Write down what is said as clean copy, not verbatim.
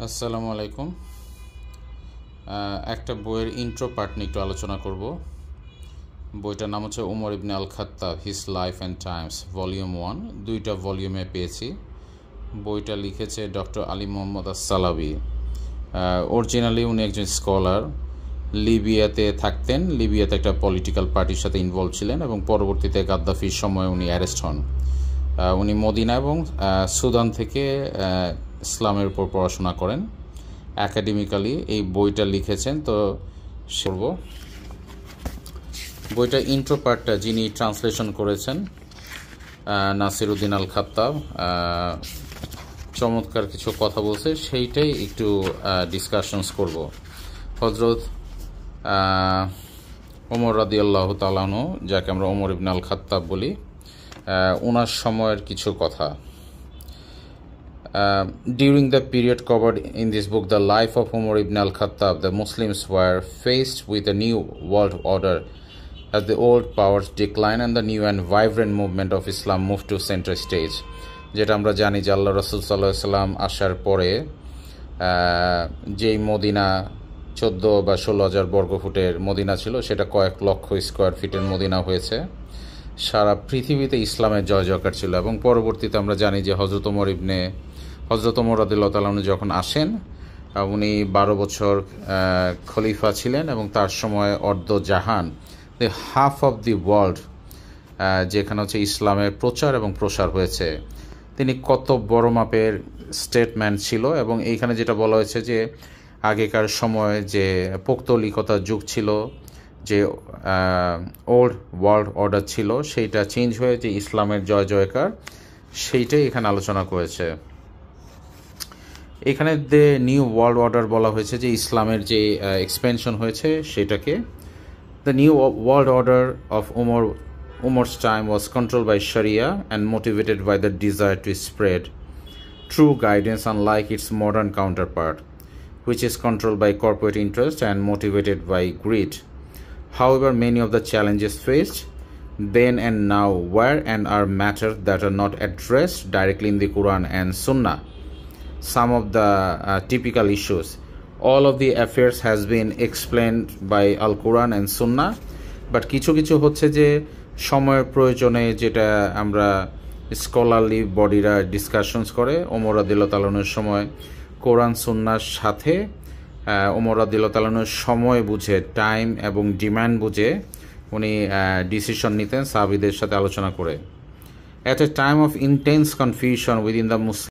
আসসালামু আলাইকুম। একটা বইয়ের ইন্ট্রো পার্ট নিয়ে একটু আলোচনা করব। বইটার নাম হচ্ছে Umar ibn al Khattab his life and times volume 1। দুইটা ভলিউমে পেয়েছি। বইটা লিখেছে doctor Ali Mohammad as Sallabi. Originally উনি একজন স্কলার, লিবিয়াতে থাকতেন। লিবিয়াতে একটা পলিটিক্যাল পার্টির সাথে ইনভলভ ছিলেন এবং পরবর্তীতে গাদ্দাফির সময় উনি অ্যারেস্ট হন। উনি মদিনা এবং সুদান থেকে ইসলামের উপর পড়াশোনা করেন একাডেমিক্যালি। এই বইটা লিখেছেন। তো করব বইটা ইন্ট্রো পার্টটা যিনি ট্রান্সলেশন করেছেন নাসিরউদ্দিন আল খাত্তাব চমৎকার কিছু কথা বলছে, সেইটাই একটু ডিসকাশনস করব। হজরত ওমর রাদিয়াল্লাহু তাআলা আনহু, যাকে আমরা ওমর ইবনে আল খাত্তাব বলি, ওনার সময়ের কিছু কথা। During the period covered in this book, the life of Umar ibn al-Khattab, the Muslims were faced with a new world order as the old powers decline and the new and vibrant movement of Islam moved to center stage. যেটা আমরা জানি যে আল্লাহ রাসূল সাল্লাল্লাহু আলাইহি সাল্লাম আসার পরে যেই মদিনা 14 বা 16,000 বর্গফুটের মদিনা ছিল, সেটা কয়েক লক্ষ স্কোয়ার ফিটের মদিনা হয়েছে। সারা পৃথিবীতে ইসলামের জয় জয়কার ছিল। এবং পরবর্তীতে আমরা জানি যে হজরত ওমর রাদিয়াল্লাহু তাআলা আনহু যখন আসেন, উনি 12 বছর খলিফা ছিলেন এবং তার সময় অর্ধ জাহান, the half of the world, যেখানে হচ্ছে ইসলামের প্রচার এবং প্রসার হয়েছে। তিনি কত বড় মাপের স্টেটমেন্ট ছিল। এবং এইখানে যেটা বলা হয়েছে যে আগেকার সময় যে পৌত্তলিকতার যুগ ছিল, যে ওল্ড ওয়ার্ল্ড অর্ডার ছিল, সেইটা চেঞ্জ হয়ে যে ইসলামের জয় জয়কার, সেইটাই এখানে আলোচনা করেছে। এখানে দ্য নিউ ওয়ার্ল্ড অর্ডার বলা হয়েছে যে ইসলামের যে এক্সপেনশন হয়েছে সেটাকে। The new world order of Umar's time was controlled by Sharia and motivated by the desire to spread true guidance, unlike its modern counterpart, which is controlled by corporate interest and motivated by greed. However, many of the challenges faced then and now were and are matters that are not addressed directly in the Quran and Sunnah. Some of the typical issues. All of the affairs has been explained by Al-Quran and Sunnah, but কিছু কিছু হচ্ছে যে সময়ের প্রয়োজনে, যেটা আমরা scholarly বডিরা discussions করে, ওমর রাদিয়াল্লাহু তাআলা আনহুর সময় কোরআন সুন্নাহর সাথে ওমর রাদিয়াল্লাহু তাআলা আনহুর সময় বুঝে, টাইম এবং ডিমান্ড বুঝে উনি ডিসিশন নিতেন সাহাবীদের সাথে আলোচনা করে। At a time of intense confusion within the Muslim